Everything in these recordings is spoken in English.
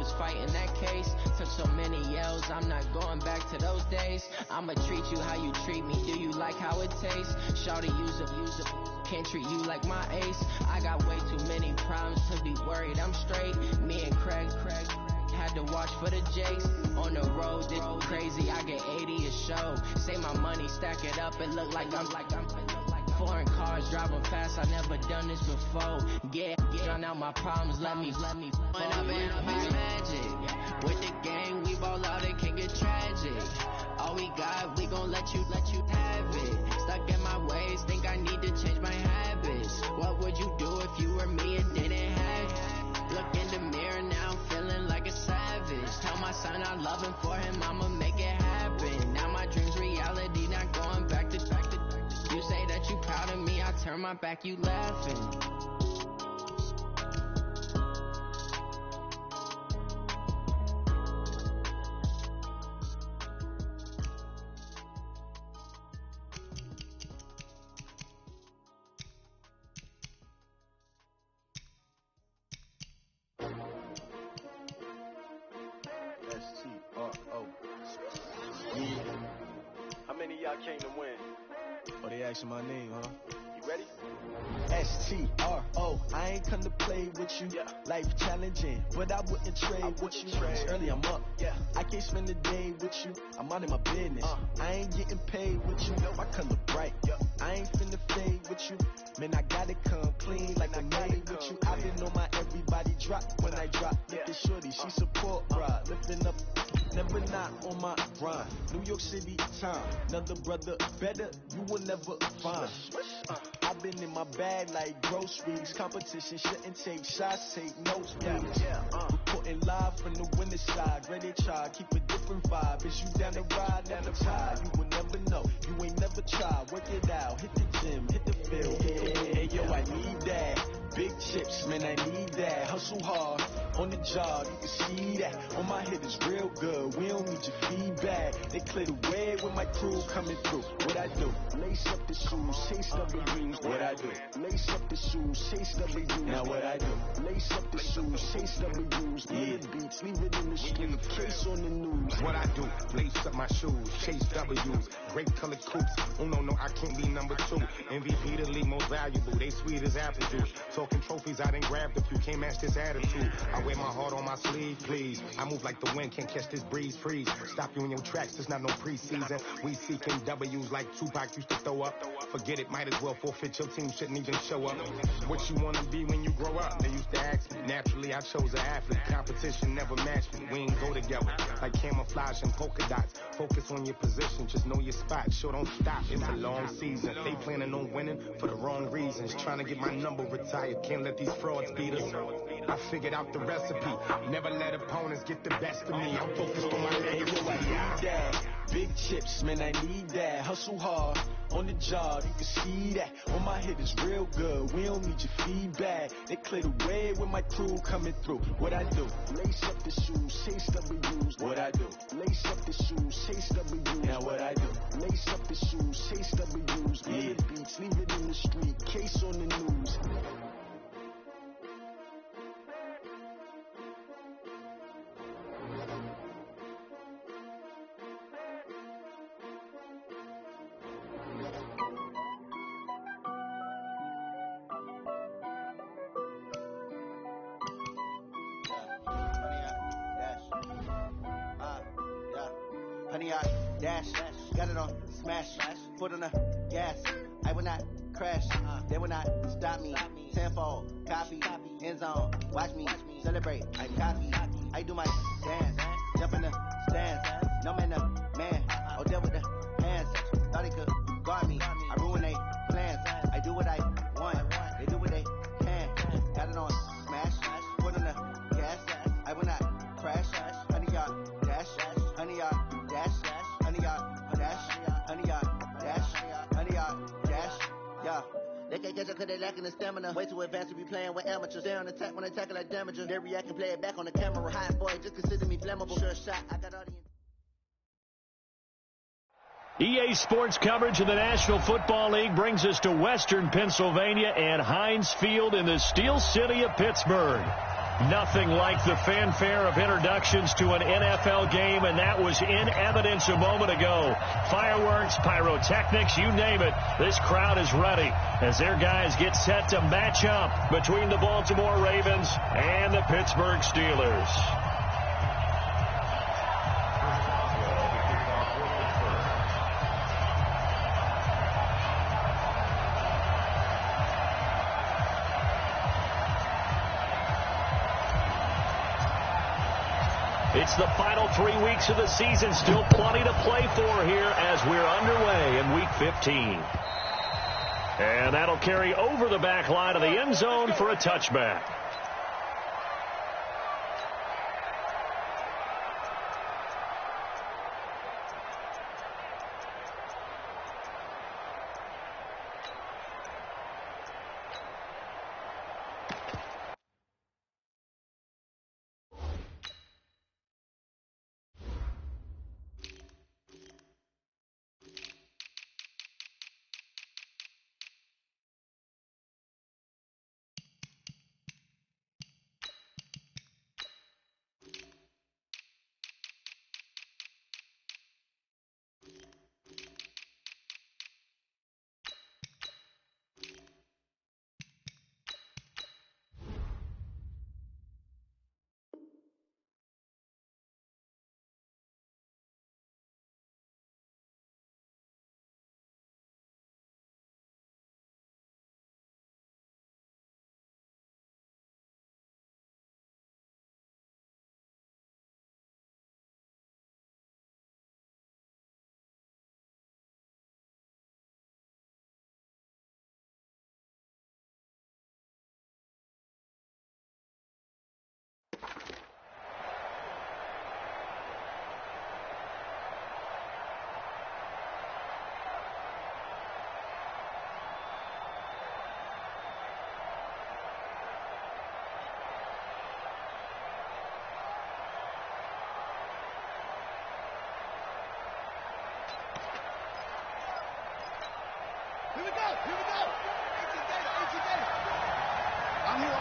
was fighting that case. Took so many yells, I'm not going back to those days. I'ma treat you how you treat me, do you like how it tastes? Shawty, use up, can't treat you like my ace. I got way too many problems to be worried, I'm straight. Me and Craig had to watch for the Jakes. On the road, this crazy, I get 80 a show. Say my money, stack it up, it look like I'm foreign cars driving fast, I never done this before. Get drown out my problems, let me fall. When I've been up is magic. With the gang, we ball out, it can get tragic. All we got, we gon' let you have it. Stuck in my ways, think I need to change my habits. What would you do if you were me and didn't have it? Look in the mirror now, I'm feeling like a savage. Tell my son I love him, for him I'ma make it happen. Now my dream's reality, not going back to. You say that you proud of me, I turn my back, you laughing. S-T-R-O. Yeah. How many of y'all came to win? Oh, they asking my name, huh? You ready? S-T-R-O. I ain't come to play with you. Yeah. Life challenging, but I wouldn't trade with you. It's early, I'm up. Yeah. I can't spend the day with you. I'm out in my business. I ain't getting paid with you. I come to bright. Yeah. I ain't finna fade with you. Man, I gotta come clean like I made with you. I been on my everybody drop when I drop. Look at shorty, she support, bruh. Lifting up, never not on my grind. New York City time, another brother better, you will never find. I've been in my bag like groceries. Competition shouldn't take shots, take notes, please. Reporting live from the winning side. Ready to try, keep a different vibe. Is you down the ride, never tie? You will never know, you ain't never tried. Work it out, hit the gym, hit the field. Hey yo, I need that. Big chips, man, I need that. Hustle hard, on the job, you can see that. On my head is real good, we don't need your feedback. They clear the way with my crew coming through. What I do? Lace up the shoes, chase W's. What I do? Lace up the shoes, chase W's. Now what I do? Lace up the shoes, chase W's. Yeah, beats, leave it in the street, case on the news. What I do? Lace up my shoes, chase W's. Great colored coops. Oh no, I can't be number 2. MVP the league most valuable. They sweet as apple juice. Talking trophies, I done grabbed a few. Can't match this attitude. I wear my heart on my sleeve, please. I move like the wind, can't catch this breeze, freeze. Stop you in your tracks, there's not no preseason. We seeking W's like Tupac used to throw up. Forget it, might as well forfeit. Your team shouldn't even show up. What you wanna be when you grow up? They used to ask me. Naturally, I chose an athlete. Competition never matched me. We ain't go together like camouflage and polka dots. Focus on your position, just know your spot. Sure, don't stop. It's a long season. They planning on winning for the wrong reasons. Trying to get my number retired. Can't let these frauds beat us. I figured out the recipe. Never let opponents get the best of me. I'm focused on my legacy. I need that. Big chips, man, I need that. Hustle hard, on the job, you can see that. On my head is real good, we don't need your feedback. They clear the way with my crew coming through. What I do? Lace up the shoes, chase W's. What I do? Lace up the shoes, chase W's. Now what I do? Lace up the shoes, chase W's. Yeah, beats, leave it in the street, case on the news. Honey, I dash, got it on smash, foot on the gas. I will not crash, they will not stop me. Tenfold, copy, end zone, watch me celebrate. I copy, I do my dance, jump in the stands. No man, the man, oh deal with the hands. Thought he could guard me, I ruin they plans. I do what I want, they do what they can. Got it on smash, foot on the gas. I will not crash, honey, y'all dash, honey, y'all. They can't catch up cause they lacking the stamina. Way too advanced to be playing with amateurs. They on attack when they tackle like damagers. They react and play it back on the camera. Hot boy, just consider me flammable. Sure shot, I got all the... EA Sports coverage of the National Football League brings us to Western Pennsylvania and Heinz Field in the Steel City of Pittsburgh. Nothing like the fanfare of introductions to an NFL game, and that was in evidence a moment ago. Fireworks, pyrotechnics, you name it. This crowd is ready as their guys get set to match up between the Baltimore Ravens and the Pittsburgh Steelers. It's the final 3 weeks of the season. Still plenty to play for here as we're underway in Week 15. And that'll carry over the back line of the end zone for a touchback. Here we go. I'm here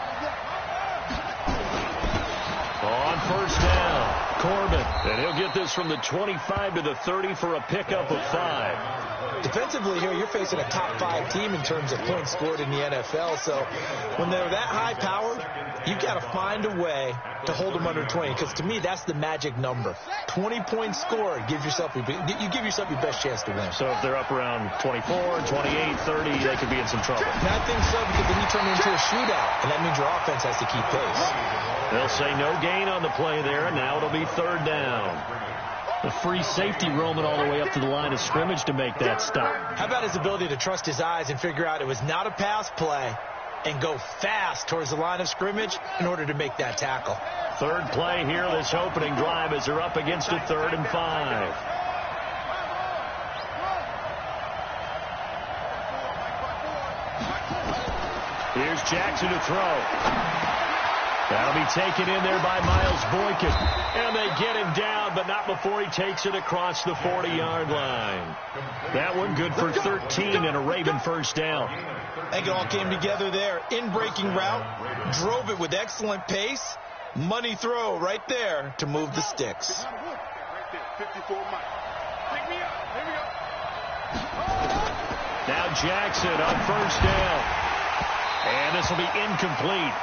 On first down, Corbin. And he'll get this from the 25 to the 30 for a pickup of 5. Defensively here, you're facing a top 5 team in terms of points scored in the NFL. So when they're that high powered, you've got to find a way to hold them under 20. Because to me, that's the magic number. 20 points scored, you give yourself your best chance to win. So if they're up around 24, 28, 30, they could be in some trouble. And I think so, because then you turn it into a shootout, and that means your offense has to keep pace. They'll say no gain on the play there, and now it'll be third down. The free safety roaming all the way up to the line of scrimmage to make that stop. How about his ability to trust his eyes and figure out it was not a pass play and go fast towards the line of scrimmage in order to make that tackle. Third play here, this opening drive, as they're up against a 3rd and 5. Here's Jackson to throw. That'll be taken in there by Miles Boykin. And they get him down, but not before he takes it across the 40-yard line. That one good for 13 and a Raven first down. I think it all came together there. In-breaking route, drove it with excellent pace. Money throw right there to move the sticks. Now Jackson on first down. And this will be incomplete.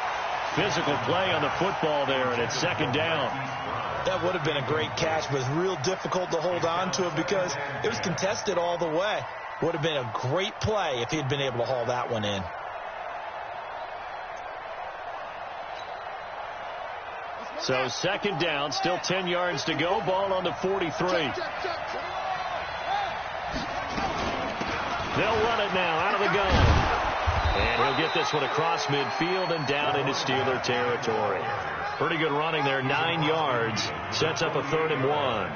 Physical play on the football there, and it's second down. That would have been a great catch, but it was real difficult to hold on to it because it was contested all the way. Would have been a great play if he'd been able to haul that one in. So second down, still 10 yards to go. Ball on the 43. They'll run it now out of the gun. And he'll get this one across midfield and down into Steeler territory. Pretty good running there, 9 yards. Sets up a 3rd and 1.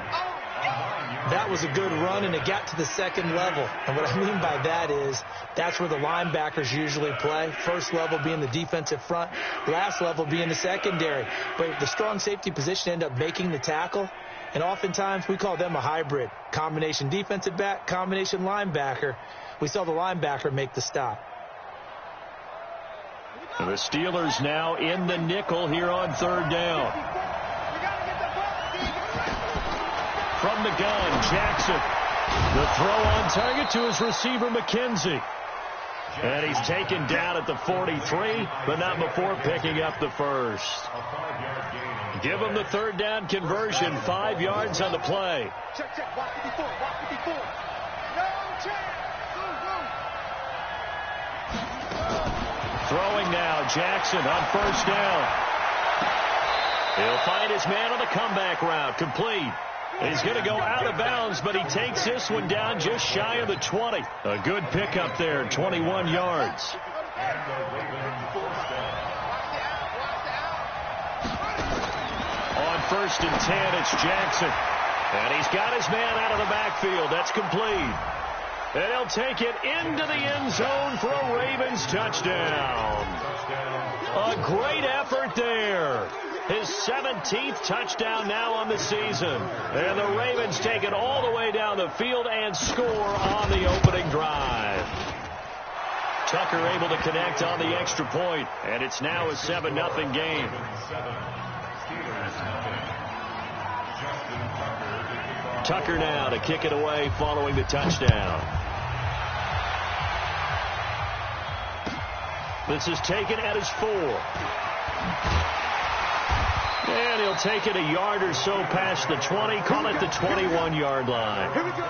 That was a good run, and it got to the second level. And what I mean by that is that's where the linebackers usually play. First level being the defensive front, last level being the secondary. But the strong safety position ended up making the tackle. And oftentimes we call them a hybrid. Combination defensive back, combination linebacker. We saw the linebacker make the stop. And the Steelers now in the nickel here on 3rd down. From the gun, Jackson. The throw on target to his receiver, McKenzie. And he's taken down at the 43, but not before picking up the first. Give him the 3rd down conversion, 5 yards on the play. Check. Walk 54. No chance. Throwing now, Jackson on 1st down. He'll find his man on the comeback route, complete. He's going to go out of bounds, but he takes this one down just shy of the 20. A good pickup there, 21 yards. On 1st and 10, it's Jackson. And he's got his man out of the backfield. That's complete. And he'll take it into the end zone for a Ravens touchdown. A great effort there. His 17th touchdown now on the season. And the Ravens take it all the way down the field and score on the opening drive. Tucker able to connect on the extra point, and it's now a 7-0 game. Tucker now to kick it away following the touchdown. This is taken at his 4. And he'll take it a yard or so past the 20, call it the 21-yard line. Here we go.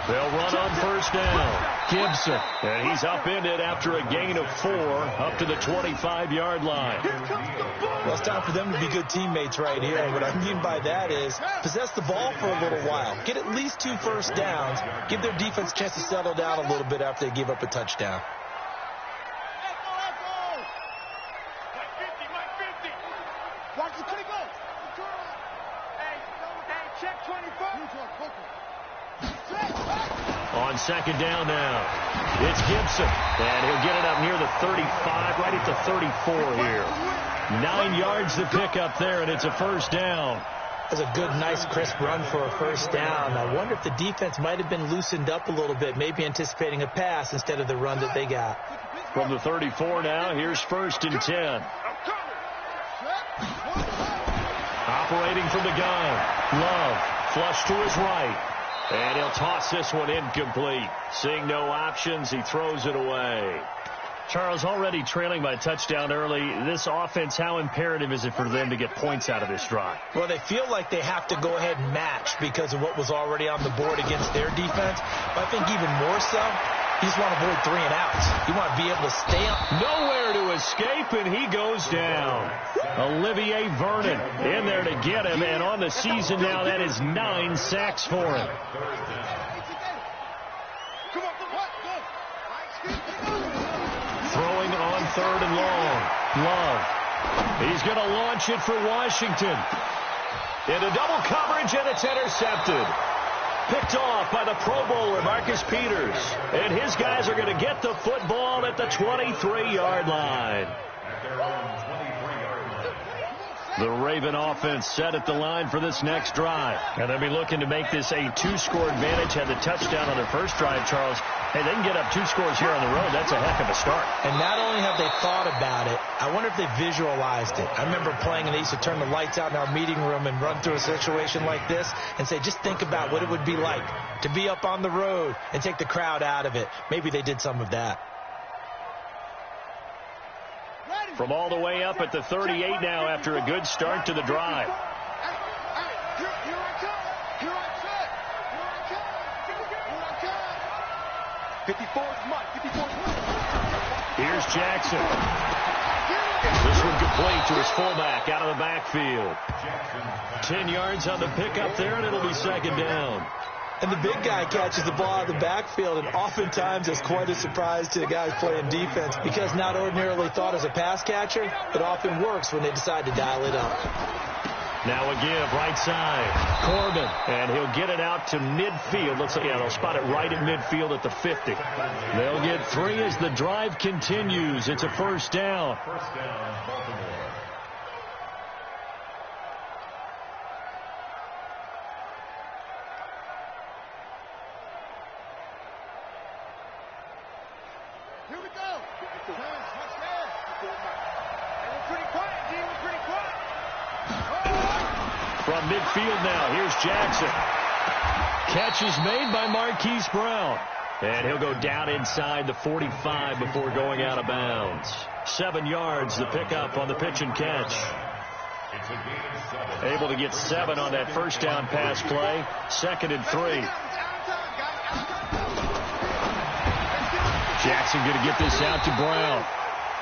They'll run on 1st down. Gibson. And he's upended after a gain of 4 up to the 25-yard line. Well, it's time for them to be good teammates right here. And what I mean by that is possess the ball for a little while. Get at least 2 first downs. Give their defense a chance to settle down a little bit after they give up a touchdown. Watch the click go. Hey, check 24. On 2nd down now, it's Gibson. And he'll get it up near the 35, right at the 34 here. 9 yards to pick up there, and it's a 1st down. That's a good, nice, crisp run for a 1st down. I wonder if the defense might have been loosened up a little bit, maybe anticipating a pass instead of the run that they got. From the 34 now, here's 1st and 10. Operating from the gun, Love, flush to his right. And he'll toss this one incomplete. Seeing no options, he throws it away. Charles, already trailing by a touchdown early. This offense, how imperative is it for them to get points out of this drive? Well, they feel like they have to go ahead and match because of what was already on the board against their defense. But I think even more so, you just want to avoid 3 and outs. You want to be able to stay on. Nowhere to escape, and he goes down. Olivier Vernon in there to get him, and on the season now, that is 9 sacks for him. Throwing on 3rd and long. Love. He's going to launch it for Washington. Into double coverage, and it's intercepted. Picked off by the Pro Bowler, Marcus Peters. And his guys are going to get the football at the 23-yard line. The Raven offense set at the line for this next drive. And they'll be looking to make this a 2-score advantage. Had the touchdown on their first drive, Charles. Hey, they can get up 2 scores here on the road. That's a heck of a start. And not only have they thought about it, I wonder if they visualized it. I remember playing, and they used to turn the lights out in our meeting room and run through a situation like this and say, just think about what it would be like to be up on the road and take the crowd out of it. Maybe they did some of that. From all the way up at the 38 now after a good start to the drive. Here's Jackson. This one complete to his fullback out of the backfield. 10 yards on the pickup there, and it'll be 2nd down. And the big guy catches the ball out of the backfield, and oftentimes it's quite a surprise to the guys playing defense because not ordinarily thought as a pass catcher, it often works when they decide to dial it up. Now a give, right side. Corbin, and he'll get it out to midfield. They'll spot it right at midfield at the 50. They'll get 3 as the drive continues. It's a first down. First down, Baltimore. Here we go. We're pretty quiet, G. We're pretty quiet. From midfield now, here's Jackson. Catch is made by Marquise Brown. And he'll go down inside the 45 before going out of bounds. 7 yards, the pickup on the pitch and catch. Able to get 7 on that first down pass play. 2nd and 3. Jackson going to get this out to Brown.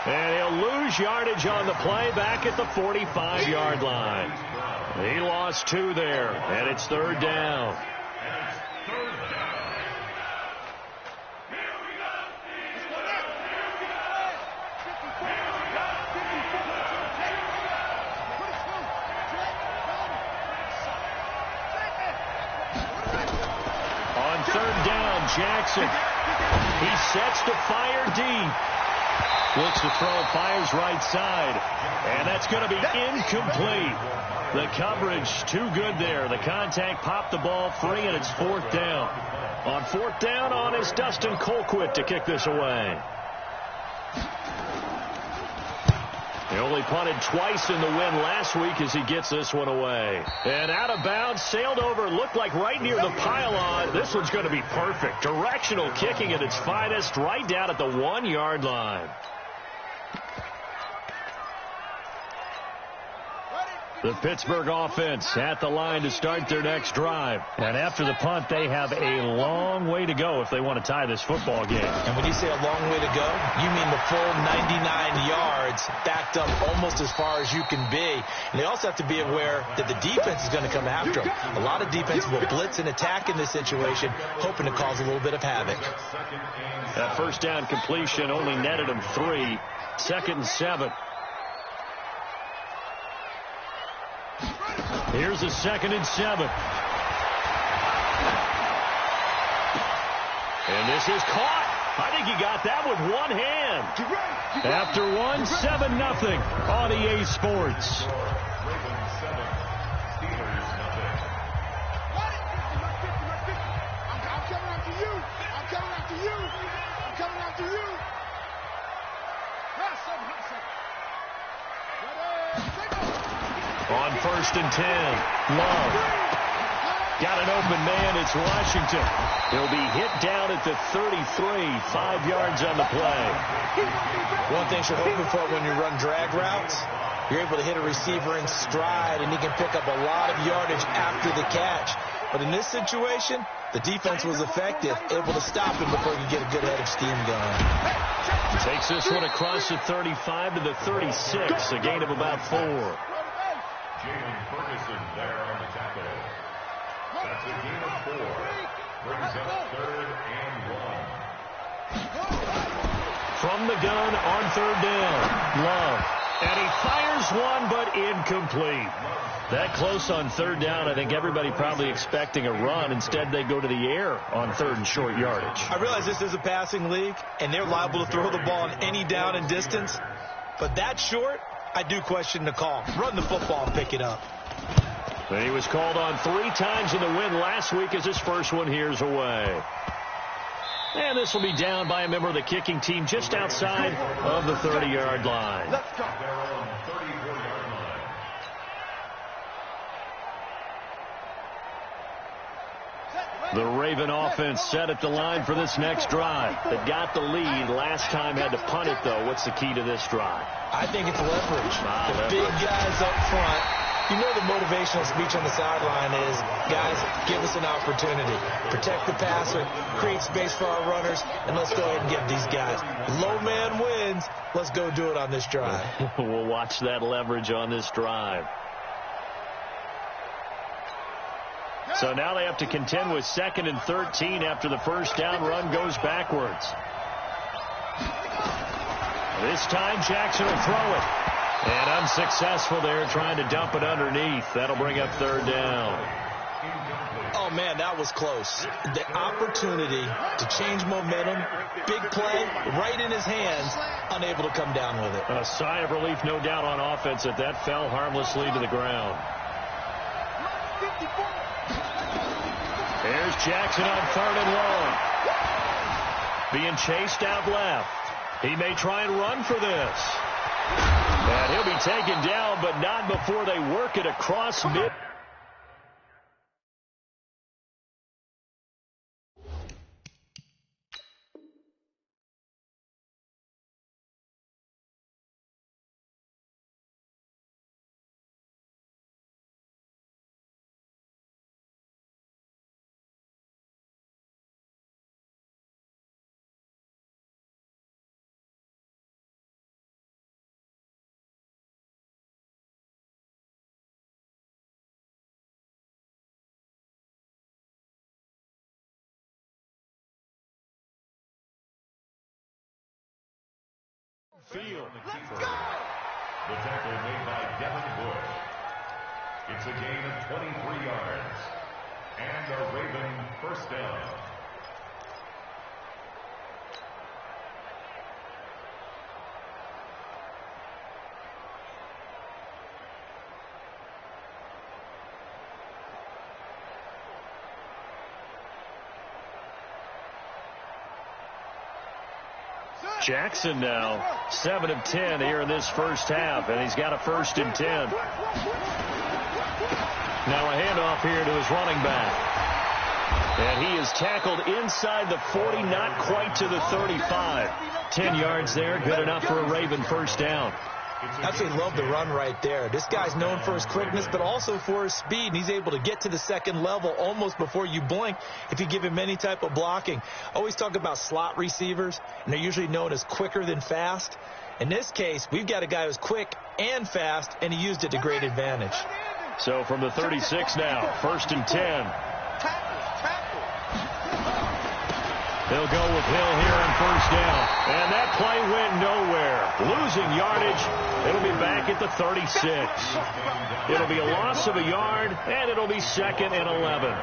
And he'll lose yardage on the play back at the 45-yard line. He lost 2 there, and it's 3rd down. On 3rd down, Jackson. He sets to fire deep. Looks to throw, fires right side. And that's going to be incomplete. The coverage too good there. The contact popped the ball free, and it's 4th down. On 4th down on is Dustin Colquitt to kick this away. He only punted twice in the win last week as he gets this one away. And out of bounds, sailed over, looked like right near the pylon. This one's going to be perfect. Directional kicking at its finest, right down at the 1-yard line. The Pittsburgh offense at the line to start their next drive. And after the punt, they have a long way to go if they want to tie this football game. And when you say a long way to go, you mean the full 99 yards backed up almost as far as you can be. And they also have to be aware that the defense is going to come after them. A lot of defense will blitz and attack in this situation, hoping to cause a little bit of havoc. That first down completion only netted them 3. 2nd and 7. Here's a 2nd and 7. And this is caught. I think he got that with one hand. After 1, 7-0 on EA Sports. Ravens 7, Steelers nothing. I'm coming after you. I'm coming after you. I'm coming after you. On 1st and 10, Love. Got an open man, it's Washington. He'll be hit down at the 33, 5 yards on the play. One thing you're hoping for when you run drag routes, you're able to hit a receiver in stride, and he can pick up a lot of yardage after the catch. But in this situation, the defense was effective, able to stop him before he could get a good head of steam going. Takes this one across the 35 to the 36, a gain of about 4. Jalen Ferguson there on the tackle. That's a gain of 4. Brings up 3rd and 1. From the gun on 3rd down, Love. And he fires one, but incomplete. That close on 3rd down, I think everybody probably expecting a run. Instead, they go to the air on 3rd and short yardage. I realize this is a passing league, and they're liable to throw the ball on any down and distance. But that short, I do question the call. Run the football and pick it up. And he was called on 3 times in the win last week as his first one here's away. And this will be down by a member of the kicking team just outside of the 30-yard line. Let's go. They're on 34-yard line. The Raven offense set at the line for this next drive. They got the lead. Last time had to punt it, though. What's the key to this drive? I think it's leverage. The big guys up front. You know the motivational speech on the sideline is, guys, give us an opportunity. Protect the passer, create space for our runners, and let's go ahead and get these guys. Low man wins. Let's go do it on this drive. We'll watch that leverage on this drive. So now they have to contend with 2nd and 13 after the first down run goes backwards. This time Jackson will throw it. And unsuccessful there, trying to dump it underneath. That'll bring up 3rd down. Oh, man, that was close. The opportunity to change momentum, big play, right in his hands, unable to come down with it. A sigh of relief, no doubt, on offense that fell harmlessly to the ground. Here's Jackson on 3rd and long. Being chased out left. He may try and run for this. And he'll be taken down, but not before they work it across mid. Field. Let's go! The tackle made by Devin Bush. It's a gain of 23 yards. And a Raven first down. Jackson now 7 of 10 here in this first half, and he's got a 1st and 10. Now a handoff here to his running back. And he is tackled inside the 40, not quite to the 35. 10 yards there, good enough for a Raven first down. Absolutely love the run right there. This guy's known for his quickness, but also for his speed, and he's able to get to the 2nd level almost before you blink if you give him any type of blocking. Always talk about slot receivers, and they're usually known as quicker than fast. In this case, we've got a guy who's quick and fast, and he used it to great advantage. So from the 36 now, 1st and 10. They'll go with Hill here on 1st down. And that play went nowhere. Losing yardage. It'll be back at the 36. It'll be a loss of a yard, and it'll be 2nd and 11.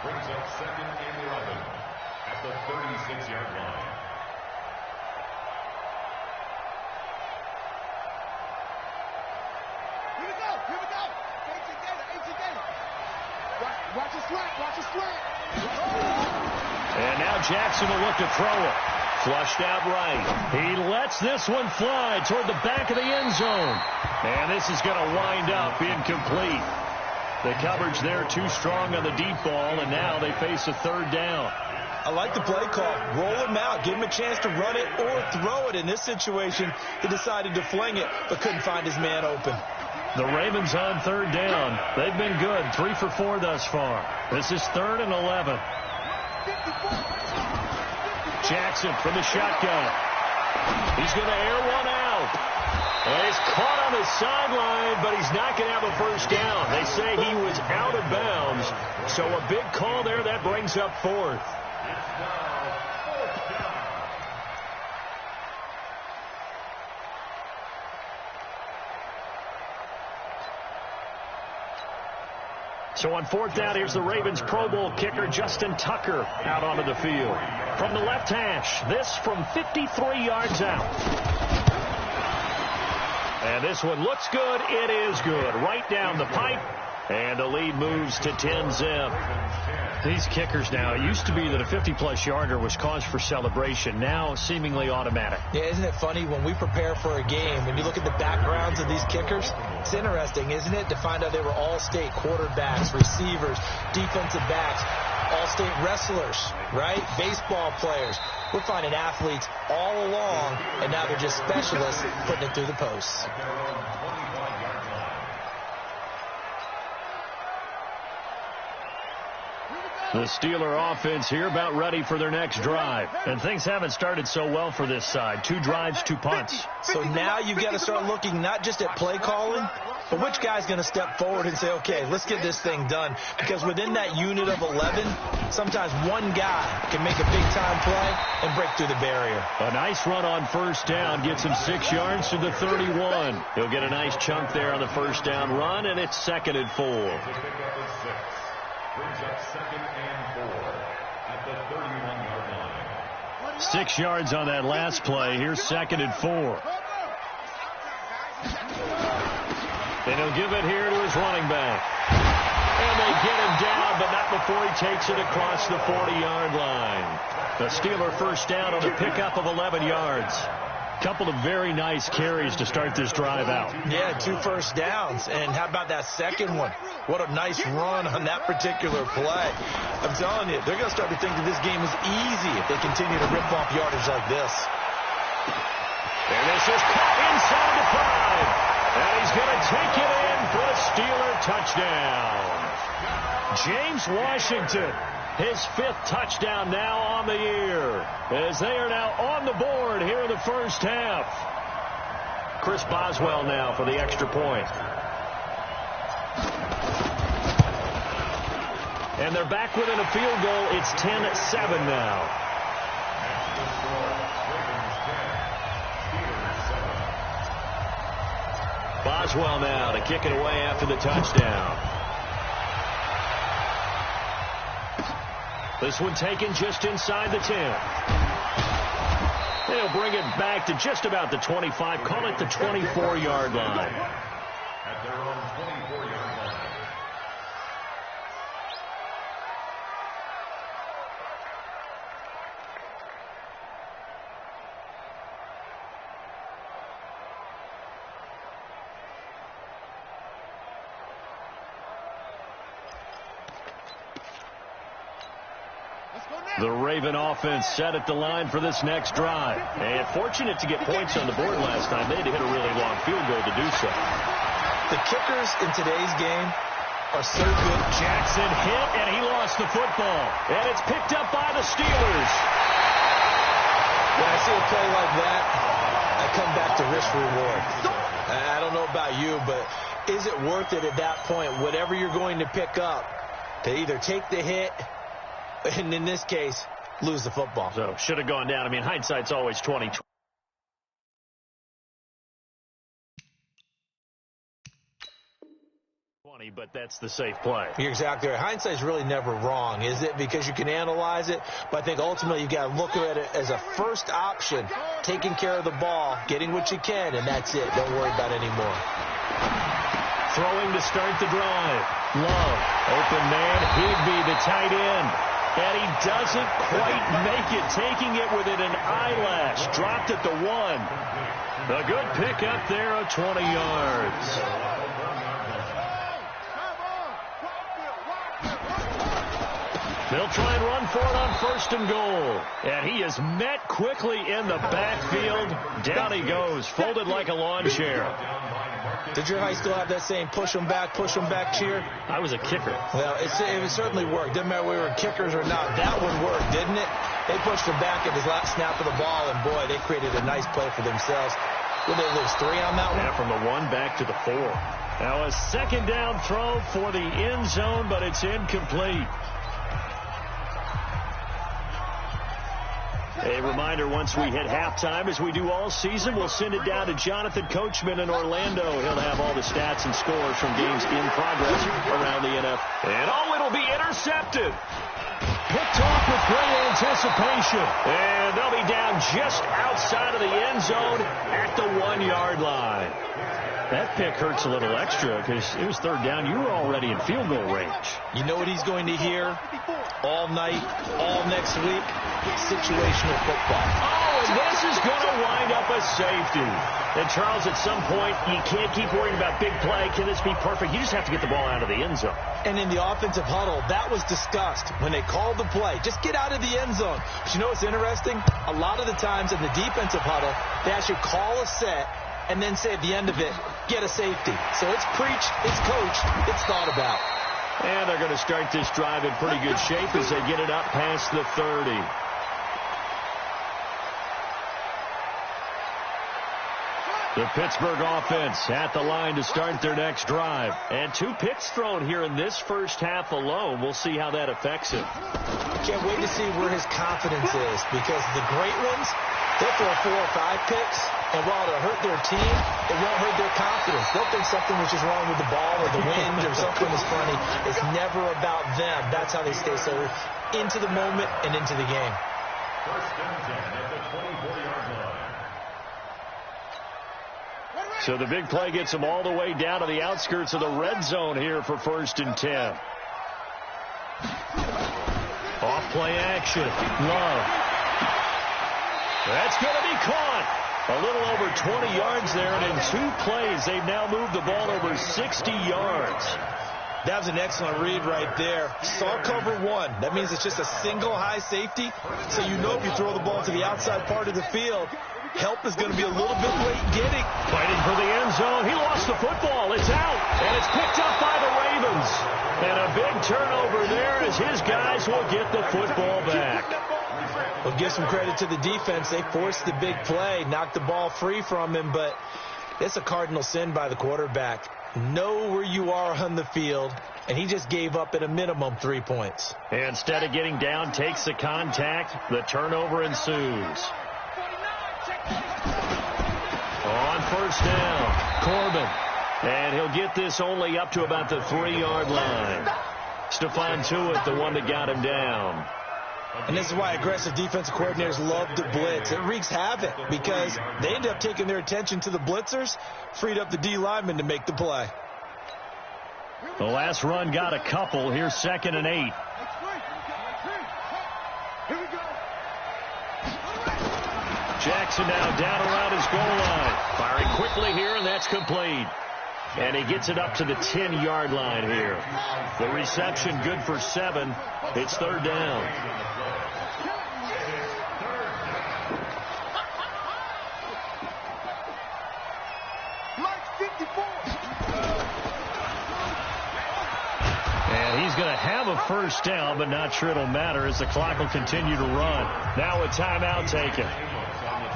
Brings up 2nd and 11 at the 36-yard line. Here we go. Watch the slant. And now Jackson will look to throw it. Flushed out right. He lets this one fly toward the back of the end zone. And this is going to wind up incomplete. The coverage there too strong on the deep ball, and now they face a 3rd down. I like the play call. Roll him out. Give him a chance to run it or throw it. In this situation, he decided to fling it, but couldn't find his man open. The Ravens on 3rd down. They've been good. 3 for 4 thus far. This is 3rd and 11. Jackson from the shotgun. He's going to air one out. And he's caught on the sideline, but he's not going to have a first down. They say he was out of bounds. So a big call there. That brings up 4th. So on 4th down, here's the Ravens Pro Bowl kicker, Justin Tucker, out onto the field. From the left hash, this from 53 yards out. And this one looks good. It is good. Right down the pipe. And the lead moves to 10-zip. These kickers now, it used to be that a 50-plus yarder was cause for celebration. Now seemingly automatic. Yeah, isn't it funny when we prepare for a game, when you look at the backgrounds of these kickers, it's interesting, isn't it, to find out they were all-state quarterbacks, receivers, defensive backs, all-state wrestlers, right? Baseball players. We're finding athletes all along, and now they're just specialists putting it through the posts. Here we go. The Steeler offense here about ready for their next drive. And things haven't started so well for this side. 2 drives, 2 punts. So now you've got to start looking not just at play calling, but which guy's going to step forward and say, okay, let's get this thing done. Because within that unit of 11, sometimes one guy can make a big-time play and break through the barrier. A nice run on first down gets him 6 yards to the 31. He'll get a nice chunk there on the first down run, and it's 2nd and 4. Brings up 2nd and 4 at the 31-yard line. 6 yards on that last play. Here's 2nd and 4. And he'll give it here to his running back. And they get him down, but not before he takes it across the 40-yard line. The Steeler first down on a pickup of 11 yards. Couple of very nice carries to start this drive out. Yeah, 2 first downs. And how about that second one? What a nice run on that particular play. I'm telling you, they're going to start to think that this game is easy if they continue to rip off yardage like this. And this is caught inside the 5. And he's going to take it in for a Steeler touchdown. James Washington, his 5th touchdown now on the year, as they are now on the board here in the first half. Chris Boswell now for the extra point. And they're back within a field goal. It's 10-7 now. Boswell now to kick it away after the touchdown. This one taken just inside the 10. They'll bring it back to just about the 25. Call it the 24-yard line. At their own 24-yard line. The Raven offense set at the line for this next drive. And fortunate to get points on the board last time. They had to hit a really long field goal to do so. The kickers in today's game are so good. Jackson hit, and he lost the football. And it's picked up by the Steelers. When I see a play like that, I come back to risk reward. I don't know about you, but is it worth it at that point, whatever you're going to pick up, to either take the hit, and in this case, lose the football? So, should have gone down. I mean, hindsight's always 20/20. But that's the safe play. You're exactly right. Hindsight's really never wrong, is it? Because you can analyze it, but I think ultimately you've got to look at it as a first option, taking care of the ball, getting what you can, and that's it. Don't worry about it anymore. Throwing to start the drive. Love, open man, Higbee, the tight end. And he doesn't quite make it, taking it within an eyelash. Dropped at the 1. A good pickup there of 20 yards. They'll try and run for it on 1st and goal. And he is met quickly in the backfield. Down he goes, folded like a lawn chair. Did your high school have that saying, push them back cheer? I was a kicker. Well, it certainly worked. Didn't matter whether we were kickers or not. That one worked, didn't it? They pushed him back at his last snap of the ball, and boy, they created a nice play for themselves. Would they lose 3 on that one? Yeah, from the 1 back to the 4. Now a 2nd down throw for the end zone, but it's incomplete. A reminder, once we hit halftime, as we do all season, we'll send it down to Jonathan Coachman in Orlando. He'll have all the stats and scores from games in progress around the NFL. And it'll be intercepted. Picked off with great anticipation. And they'll be down just outside of the end zone at the 1-yard line. That pick hurts a little extra because it was 3rd down. You were already in field goal range. You know what he's going to hear all night, all next week? Situational football. Oh, and this is going to wind up a safety. And, Charles, at some point, you can't keep worrying about big play. Can this be perfect? You just have to get the ball out of the end zone. And in the offensive huddle, that was discussed when they called the play. Just get out of the end zone. But you know what's interesting? A lot of the times in the defensive huddle, they actually call a set and then say at the end of it, get a safety. So it's preached, it's coached, it's thought about. And they're going to start this drive in pretty good shape as they get it up past the 30. The Pittsburgh offense at the line to start their next drive. And 2 picks thrown here in this first half alone. We'll see how that affects him. Can't wait to see where his confidence is, because the great ones, they'll throw 4 or 5 picks, and while it'll hurt their team, it won't hurt their confidence. They'll think something which is wrong with the ball or the wind or something is funny. It's never about them. That's how they stay so into the moment and into the game. First and 10 at the 24-yard line. So the big play gets them all the way down to the outskirts of the red zone here for first and 10. Off play action. Love. That's going to be caught. A little over 20 yards there, and in 2 plays, they've now moved the ball over 60 yards. That was an excellent read right there. Saw cover 1. That means it's just a single high safety. So you know if you throw the ball to the outside part of the field, help is going to be a little bit late getting. Fighting for the end zone. He lost the football. It's out, and it's picked up by the Ravens. And a big turnover there as his guys will get the football back. Well, give some credit to the defense. They forced the big play, knocked the ball free from him, but it's a cardinal sin by the quarterback. Know where you are on the field, and he just gave up at a minimum 3 points. And instead of getting down, takes the contact. The turnover ensues. On first down, Corbin. And he'll get this only up to about the 3-yard line. Stephon Tuitt, the one that got him down. And this is why aggressive defensive coordinators love to blitz. It wreaks havoc because they end up taking their attention to the blitzers, freed up the D lineman to make the play. The last run got a couple. Here's 2nd and 8. Jackson now down around his goal line. Firing quickly here, and that's complete. And he gets it up to the 10-yard line here. The reception good for 7. It's 3rd down. And he's going to have a first down, but not sure it'll matter as the clock will continue to run. Now a timeout taken.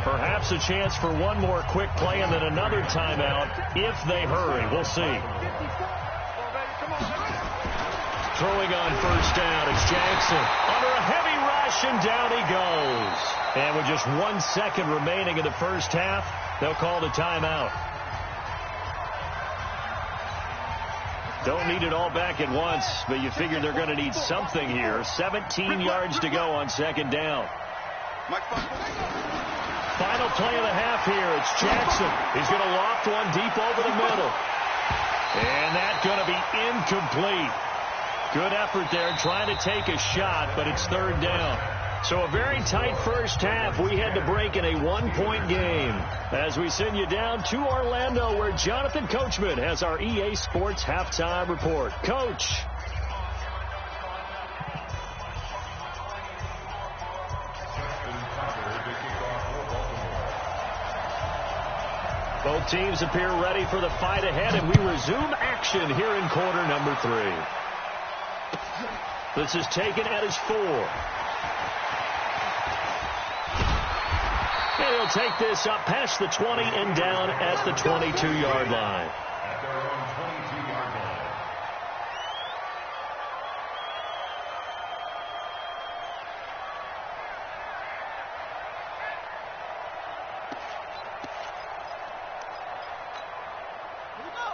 Perhaps a chance for one more quick play and then another timeout if they hurry. We'll see. Throwing on first down, it's Jackson. Under a heavy rush, and down he goes. And with just 1 second remaining in the first half, they'll call the timeout. Don't need it all back at once, but you figure they're going to need something here. 17 yards to go on 2nd down. Final play of the half here. It's Jackson. He's going to loft one deep over the middle. And that's going to be incomplete. Good effort there trying to take a shot, but it's 3rd down. So a very tight first half. We had to break in a 1-point game as we send you down to Orlando, where Jonathan Coachman has our EA Sports halftime report. Coach. Both teams appear ready for the fight ahead, and we resume action here in quarter number 3. This is taken at his 4. And he'll take this up past the 20 and down at the 22-yard line. At their own 22-yard line.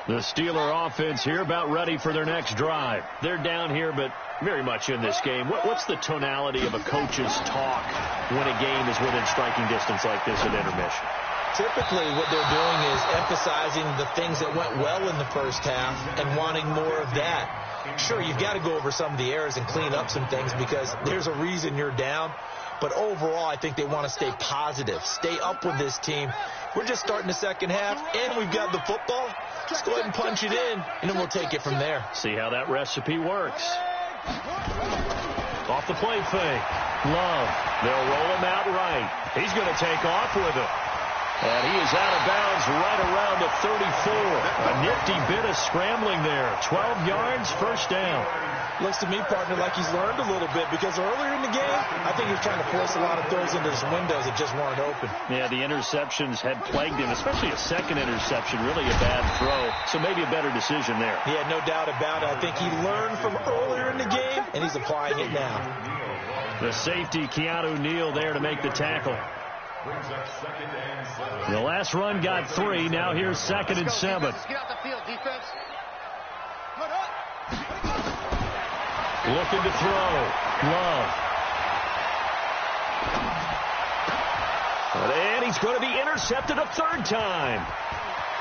The Steeler offense here about ready for their next drive. They're down here, but very much in this game. What's the tonality of a coach's talk when a game is within striking distance like this at intermission? Typically what they're doing is emphasizing the things that went well in the first half and wanting more of that. Sure, you've got to go over some of the errors and clean up some things because there's a reason you're down. But overall, I think they want to stay positive, stay up with this team. We're just starting the second half, and we've got the football. Just go ahead and punch it in, and then we'll take it from there. See how that recipe works. Off the play fake. Love. They'll roll him out right. He's going to take off with it. And he is out of bounds right around the 34. A nifty bit of scrambling there. 12 yards, first down. Looks to me, partner, like he's learned a little bit, because earlier in the game, I think he was trying to force a lot of throws into his windows that just weren't open. Yeah, the interceptions had plagued him, especially a second interception, really a bad throw. So maybe a better decision there. Yeah, no doubt about it. I think he learned from earlier in the game, and he's applying it now. The safety, Keanu Neal, there to make the tackle. The last run got 3. Now here's 2nd and 7. Get out the field, defense. Looking to throw. Love. And he's going to be intercepted a 3rd time.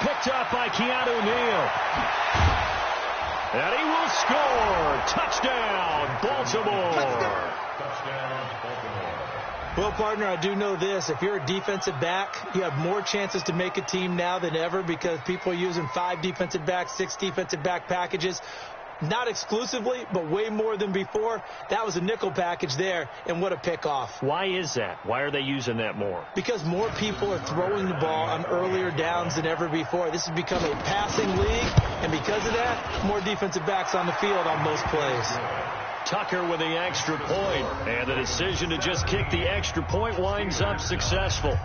Picked up by Keanu Neal. And he will score. Touchdown, Baltimore. Touchdown, Baltimore. Well, partner, I do know this. If you're a defensive back, you have more chances to make a team now than ever because people are using 5 defensive backs, 6 defensive back packages. Not exclusively, but way more than before. That was a nickel package there, and what a pickoff. Why is that? Why are they using that more? Because more people are throwing the ball on earlier downs than ever before. This has become a passing league, and because of that, more defensive backs on the field on most plays. Tucker with the extra point, and the decision to just kick the extra point winds up successful.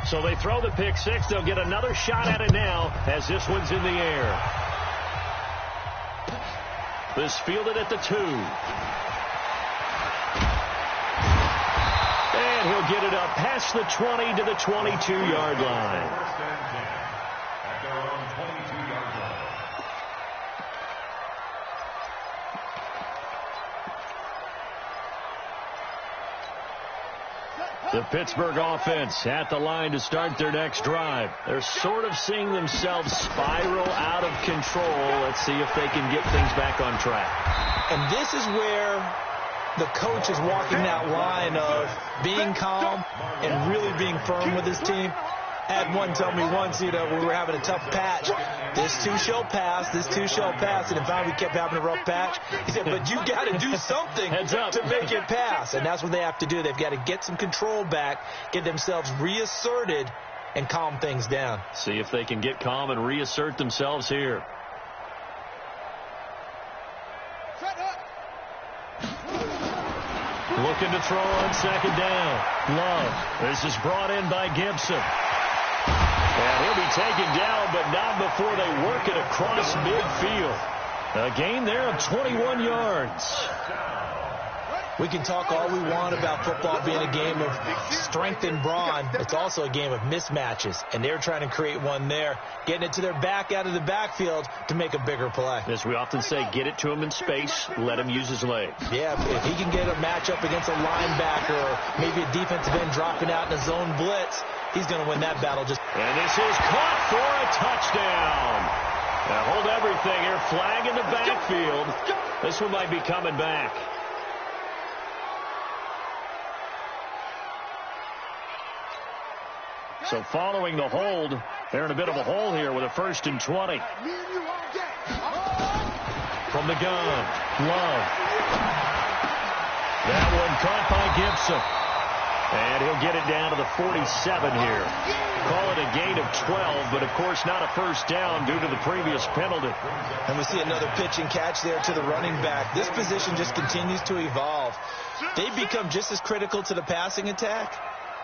So they throw the pick 6. They'll get another shot at it now as this one's in the air. This fielded at the 2. And he'll get it up past the 20 to the 22-yard line. At their own 22-yard line. The Pittsburgh offense at the line to start their next drive. They're sort of seeing themselves spiral out of control. Let's see if they can get things back on track. And this is where the coach is walking that line of being calm and really being firm with his team. I had one tell me once, we were having a tough patch. This too shall pass, this too shall pass. And in fact, we kept having a rough patch. He said, but you got to do something to make it pass. And that's what they have to do. They've got to get some control back, get themselves reasserted, and calm things down. See if they can get calm and reassert themselves here. Looking to throw on 2nd down. Love. This is brought in by Gibson. And he'll be taken down, but not before they work it across midfield. A gain there of 21 yards. We can talk all we want about football being a game of strength and brawn. It's also a game of mismatches, and they're trying to create one there, getting it to their back out of the backfield to make a bigger play. As we often say, get it to him in space, let him use his legs. Yeah, if he can get a matchup against a linebacker or maybe a defensive end dropping out in a zone blitz, he's going to win that battle. And this is caught for a touchdown. Now hold everything here. Flag in the backfield. This one might be coming back. So following the hold, they're in a bit of a hole here with a 1st and 20. From the gun, Love. That one caught by Gibson. And he'll get it down to the 47 here. Call it a gain of 12, but of course not a first down due to the previous penalty. And we see another pitch and catch there to the running back. This position just continues to evolve. They've become just as critical to the passing attack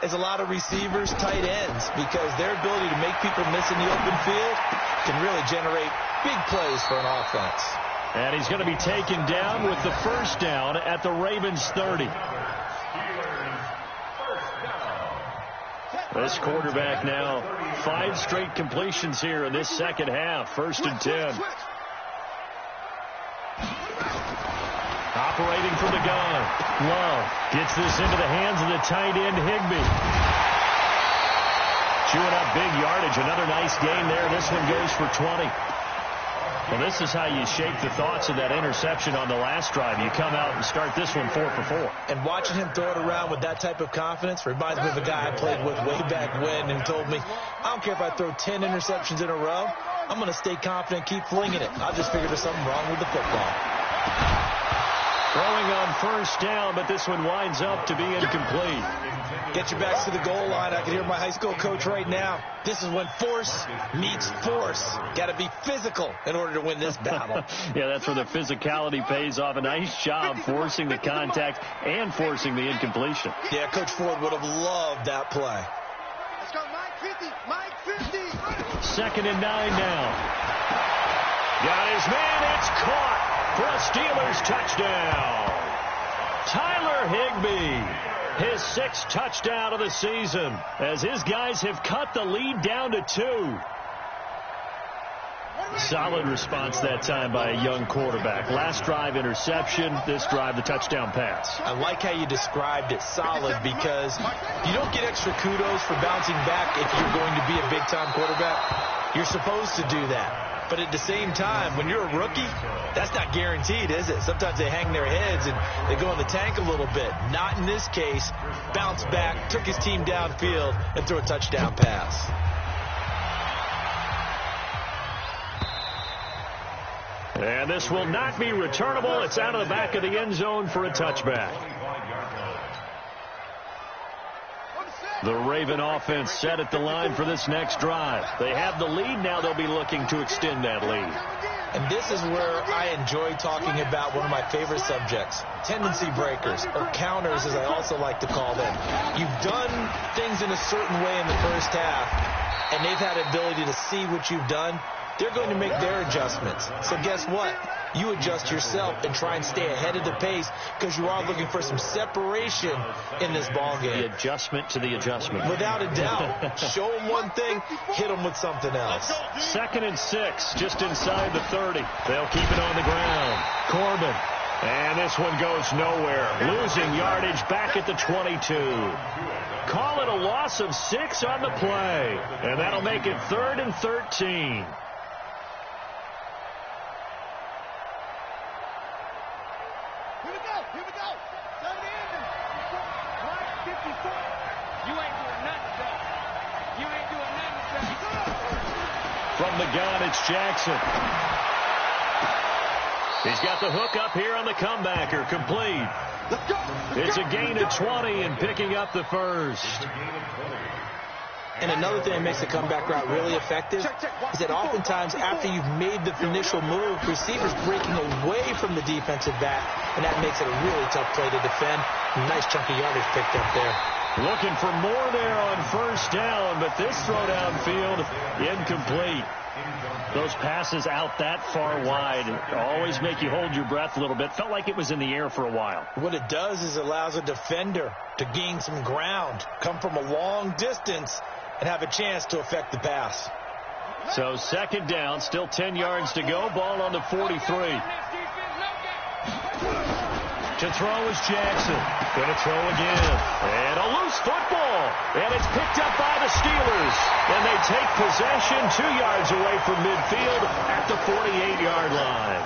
as a lot of receivers, tight ends, because their ability to make people miss in the open field can really generate big plays for an offense. And he's going to be taken down with the first down at the Ravens 30. This quarterback now, 5 straight completions here in this second half. 1st and 10. Operating from the gun. Love gets this into the hands of the tight end, Higbee. Chewing up big yardage. Another nice gain there. This one goes for 20. Well, this is how you shape the thoughts of that interception on the last drive. You come out and start this one 4 for 4. And watching him throw it around with that type of confidence reminds me of a guy I played with way back when who told me, I don't care if I throw 10 interceptions in a row, I'm going to stay confident, keep flinging it. I just figured there's something wrong with the football. Throwing on first down, but this one winds up to be incomplete. Get your backs to the goal line. I can hear my high school coach right now. This is when force meets force. Got to be physical in order to win this battle. Yeah, that's where the physicality pays off. A nice job forcing the contact and forcing the incompletion. Yeah, Coach Ford would have loved that play. Let's go, Mike 50, Mike 50. 2nd and 9 now. Got his man. It's caught for a Steelers touchdown. Tyler Higbee, his 6th touchdown of the season, as his guys have cut the lead down to 2. Solid response that time by a young quarterback. Last drive, interception. This drive, the touchdown pass. I like how you described it, solid, because you don't get extra kudos for bouncing back if you're going to be a big-time quarterback. You're supposed to do that. But at the same time, when you're a rookie, that's not guaranteed, is it? Sometimes they hang their heads and they go in the tank a little bit. Not in this case. Bounced back, took his team downfield, and threw a touchdown pass. And this will not be returnable. It's out of the back of the end zone for a touchback. The Raven offense set at the line for this next drive. They have the lead. Now they'll be looking to extend that lead. And this is where I enjoy talking about one of my favorite subjects, tendency breakers, or counters as I also like to call them. You've done things in a certain way in the first half, and they've had the ability to see what you've done. They're going to make their adjustments. So guess what? You adjust yourself and try and stay ahead of the pace because you are looking for some separation in this ball game. The adjustment to the adjustment. Without a doubt. Show them one thing, hit them with something else. 2nd and 6, just inside the 30. They'll keep it on the ground. Corbin. And this one goes nowhere. Losing yardage back at the 22. Call it a loss of 6 on the play. And that'll make it 3rd and 13. From the gun, it's Jackson. He's got the hook up here on the comebacker. Complete. It's a gain of 20 and picking up the first. And another thing that makes the comeback route really effective is that oftentimes after you've made the initial move, receivers breaking away from the defensive back, and that makes it a really tough play to defend. Nice chunk of yardage picked up there. Looking for more there on first down, but this throw downfield incomplete. Those passes out that far wide always make you hold your breath a little bit. Felt like it was in the air for a while. What it does is it allows a defender to gain some ground, come from a long distance, and have a chance to affect the pass. So 2nd down, still 10 yards to go. Ball on the 43. To throw is Jackson. Going to throw again. And a loose football. And it's picked up by the Steelers. And they take possession 2 yards away from midfield at the 48-yard line.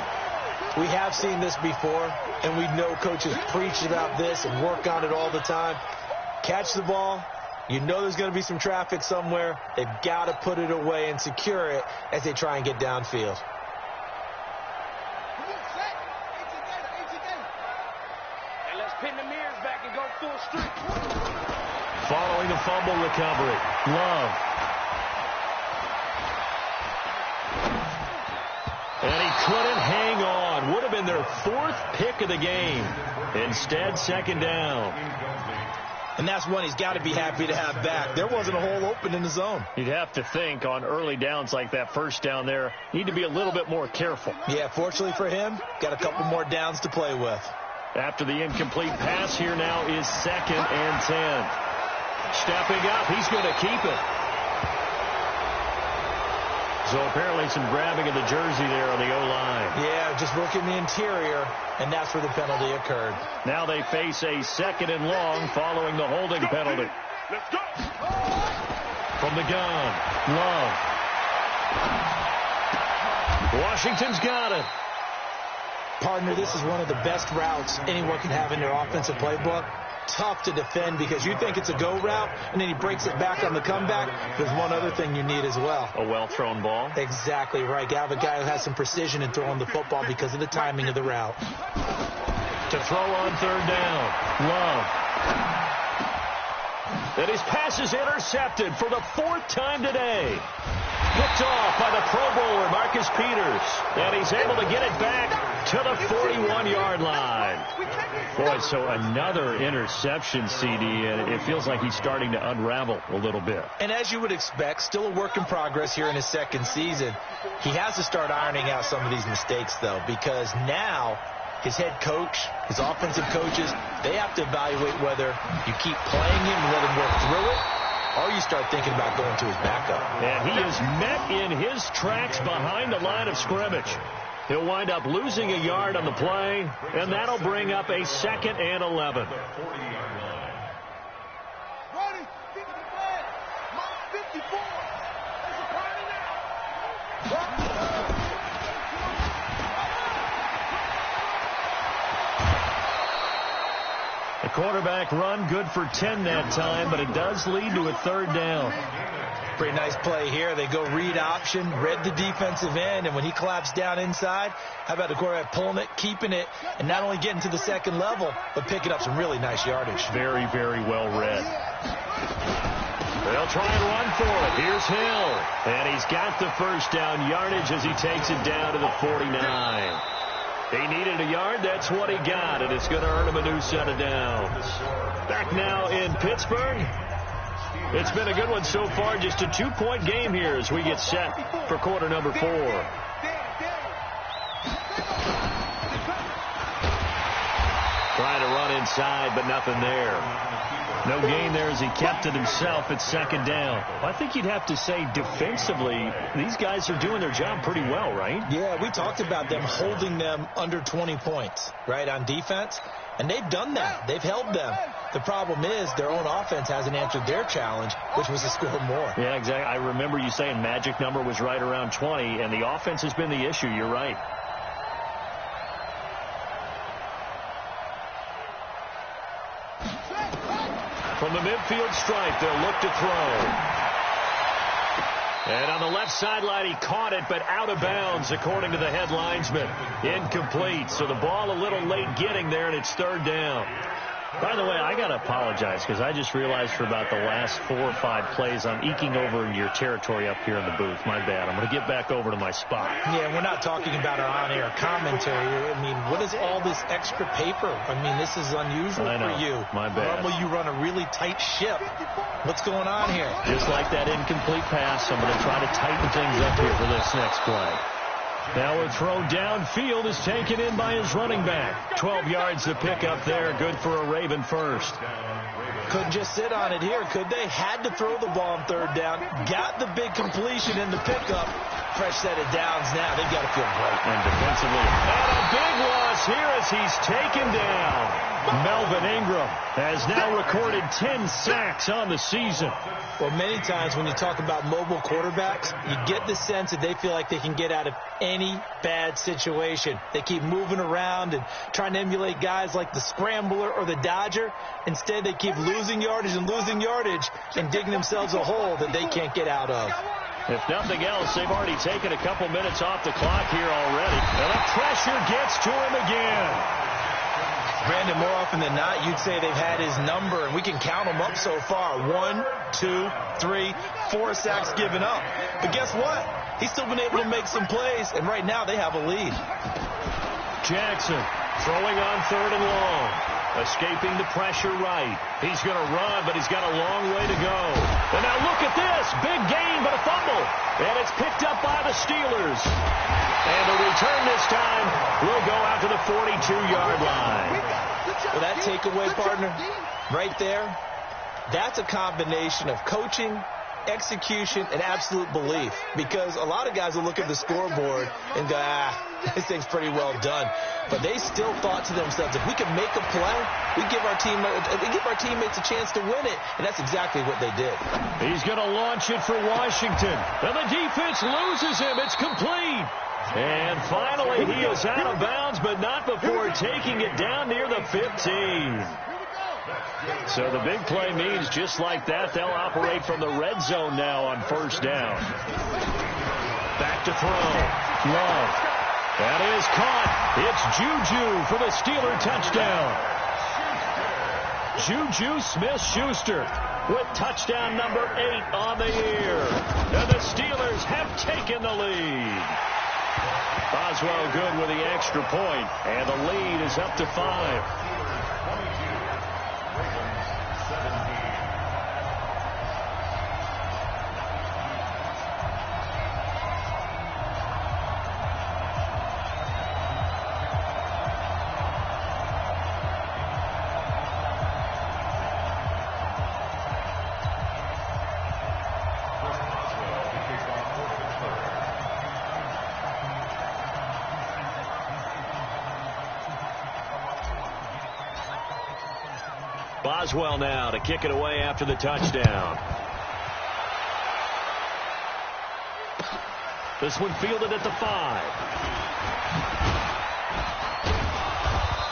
We have seen this before, and we know coaches preach about this and work on it all the time. Catch the ball. You know there's going to be some traffic somewhere. They've got to put it away and secure it as they try and get downfield. Following the fumble recovery, Love. And he couldn't hang on. Would have been their 4th pick of the game. Instead, 2nd down. And that's one he's got to be happy to have back. There wasn't a hole open in the zone. You'd have to think on early downs like that first down there, need to be a little bit more careful. Yeah, fortunately for him, got a couple more downs to play with. After the incomplete pass, here now is 2nd and 10. Stepping up, he's going to keep it. So apparently some grabbing of the jersey there on the O-line. Yeah, just working the interior, and that's where the penalty occurred. Now they face a 2nd and long following the holding penalty. Let's go. From the gun, Love. Washington's got it. Partner, this is one of the best routes anyone can have in their offensive playbook. Tough to defend because you think it's a go route, and then he breaks it back on the comeback. There's one other thing you need as well. A well-thrown ball. Exactly right. You have a guy who has some precision in throwing the football because of the timing of the route. To throw on third down. Love. And his pass is intercepted for the 4th time today. Picked off by the Pro Bowler, Marcus Peters. And he's able to get it back to the 41-yard line. Boy, so another interception, CD, and it feels like he's starting to unravel a little bit. And as you would expect, still a work in progress here in his second season. He has to start ironing out some of these mistakes, though, because now his head coach, his offensive coaches, they have to evaluate whether you keep playing him and let him work through it, or you start thinking about going to his backup. And he is met in his tracks behind the line of scrimmage. He'll wind up losing a yard on the play, and that'll bring up a 2nd and 11. The quarterback run good for 10 that time, but it does lead to a 3rd down. Pretty nice play here. They go read option, read the defensive end, and when he collapsed down inside, how about the quarterback pulling it, keeping it, and not only getting to the 2nd level, but picking up some really nice yardage. Very, very well read. They'll try and run for it. Here's Hill, and he's got the 1st down yardage as he takes it down to the 49. He needed a yard. That's what he got, and it's going to earn him a new set of downs. Back now in Pittsburgh. It's been a good one so far. Just a 2-point game here as we get set for quarter number 4. Trying to run inside, but nothing there. No gain there as he kept it himself at 2nd down. I think you'd have to say defensively, these guys are doing their job pretty well, right? Yeah, we talked about them holding them under 20 points, right, on defense. And they've done that. They've held them. The problem is their own offense hasn't answered their challenge, which was to score more. Yeah, exactly. I remember you saying magic number was right around 20, and the offense has been the issue. You're right. From the midfield stripe, they'll look to throw. And on the left sideline, he caught it, but out of bounds, according to the head linesman. Incomplete, so the ball a little late getting there, and it's 3rd down. By the way, I got to apologize because I just realized for about the last 4 or 5 plays I'm eking over in your territory up here in the booth. My bad. I'm going to get back over to my spot. Yeah, we're not talking about our on-air commentary. I mean, what is all this extra paper? I mean, this is unusual for you. My bad. Normally you run a really tight ship. What's going on here? Just like that incomplete pass, I'm going to try to tighten things up here for this next play. Now a throw downfield is taken in by his running back. 12 yards to pick up there. Good for a Raven 1st. Couldn't just sit on it here, could they? Had to throw the ball on 3rd down. Got the big completion in the pickup. Fresh set of downs now. They've got to feel great. And defensively. And a big loss here as he's taken down. Melvin Ingram has now recorded 10 sacks on the season. Well, many times when you talk about mobile quarterbacks, you get the sense that they feel like they can get out of any bad situation. They keep moving around and trying to emulate guys like the Scrambler or the Dodger. Instead, they keep losing yardage and digging themselves a hole that they can't get out of. If nothing else, they've already taken a couple minutes off the clock here already. And the pressure gets to him again. Brandon, more often than not, you'd say they've had his number, and we can count them up so far. 1, 2, 3, 4 sacks given up. But guess what? He's still been able to make some plays, and right now they have a lead. Jackson throwing on 3rd and long. Escaping the pressure right. He's going to run, but he's got a long way to go. And now look at this. Big gain, but a fumble. And it's picked up by the Steelers. And the return this time will go out to the 42-yard line. Well, that takeaway, partner, right there, that's a combination of coaching, execution, and absolute belief. Because a lot of guys will look at the scoreboard and go, this thing's pretty well done. But they still thought to themselves, if we can make a play, we give our teammates a chance to win it. And that's exactly what they did. He's going to launch it for Washington. And the defense loses him. It's complete. And finally, he is out of bounds, but not before taking it down near the 15. So the big play means just like that, they'll operate from the red zone now on first down. Back to throw. Love. That is caught. It's Juju for the Steeler touchdown. Juju Smith-Schuster with touchdown number 8 on the year. And the Steelers have taken the lead. Boswell good with the extra point, and the lead is up to 5. Boswell now to kick it away after the touchdown. This one fielded at the 5.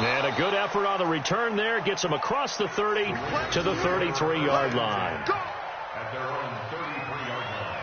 And a good effort on the return there. Gets him across the 30 to the 33-yard line. At their own 33-yard line.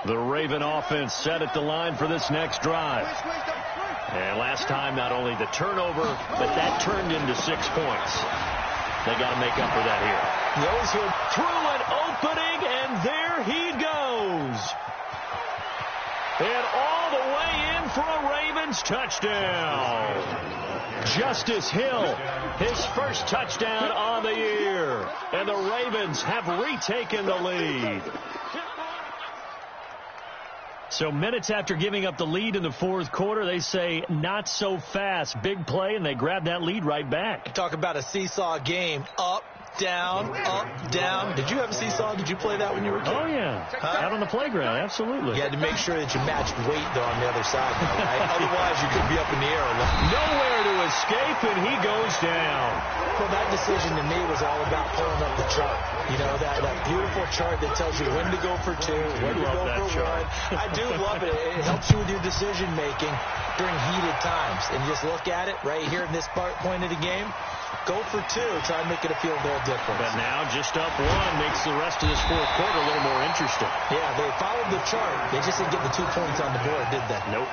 The Raven offense set at the line for this next drive. And last time, not only the turnover, but that turned into 6 points. They got to make up for that here. Those who through an opening, and there he goes. And all the way in for a Ravens touchdown. Justice Hill, his first touchdown on the year. And the Ravens have retaken the lead. So minutes after giving up the lead in the fourth quarter, they say not so fast. Big play, and they grab that lead right back. Talk about a seesaw game. Up, down, up, down. Did you have a seesaw? Did you play that when you were a kid? Oh, yeah. Out on the playground, absolutely. You had to make sure that you matched weight, though, on the other side, right? Otherwise, you could be up in the air. Nowhere to escape, and he goes down. Well, that decision to me was all about pulling up the chart. You know, that beautiful chart that tells you when to go for 2, when to go for 1. I do love it. It helps you with your decision-making during heated times. And just look at it right here in this point of the game. Go for 2. Try and make it feel a little different. But now just up 1 makes the rest of this fourth quarter a little more interesting. Yeah, they followed the chart. They just didn't get the 2 points on the board, did they? Nope.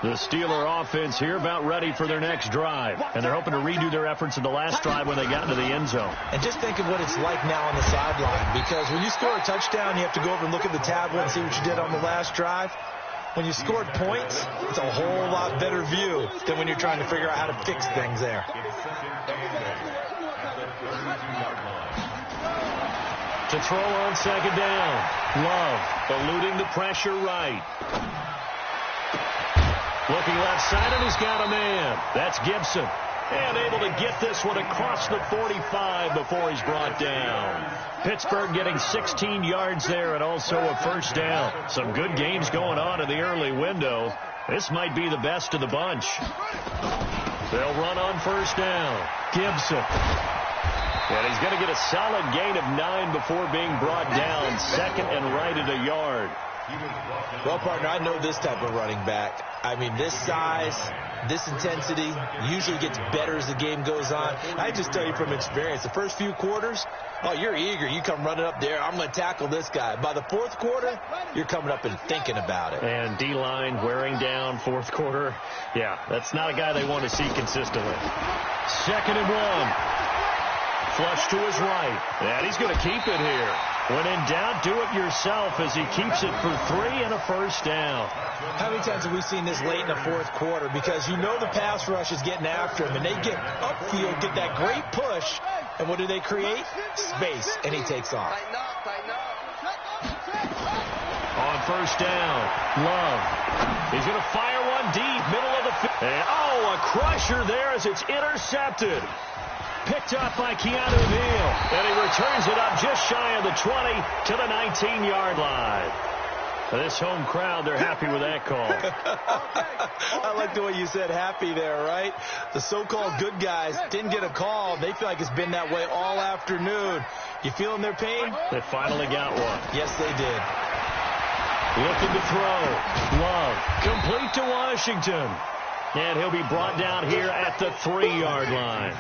The Steeler offense here about ready for their next drive. And they're hoping to redo their efforts in the last drive when they got into the end zone. And just think of what it's like now on the sideline. Because when you score a touchdown, you have to go over and look at the tablet and see what you did on the last drive. When you scored points, it's a whole lot better view than when you're trying to figure out how to fix things there. To throw on second down. Love eluding the pressure right. Looking left side, and he's got a man. That's Gibson. And able to get this one across the 45 before he's brought down. Pittsburgh getting 16 yards there and also a first down. Some good games going on in the early window. This might be the best of the bunch. They'll run on first down. Gibson. And he's going to get a solid gain of 9 before being brought down. Second and right at a yard. Well, partner, I know this type of running back. I mean, this size, this intensity usually gets better as the game goes on. I just tell you from experience, the first few quarters, oh, you're eager. You come running up there. I'm going to tackle this guy. By the fourth quarter, you're coming up and thinking about it. And D-line wearing down fourth quarter. Yeah, that's not a guy they want to see consistently. Second and 1. Flush to his right. And he's going to keep it here. When in doubt, do it yourself as he keeps it for 3 and a first down. How many times have we seen this late in the fourth quarter? Because you know the pass rush is getting after him, and they get upfield, get that great push, and what do they create? Space, and he takes off. On first down. Love. He's going to fire one deep, middle of the field. And, a crusher there as it's intercepted. Picked up by Keanu Neal. And he returns it up just shy of the 20 to the 19-yard line. This home crowd, they're happy with that call. I like the way you said happy there, right? The so-called good guys didn't get a call. They feel like it's been that way all afternoon. You feeling their pain? They finally got one. Yes, they did. Looking to throw. Love. Complete to Washington. And he'll be brought down here at the 3-yard line.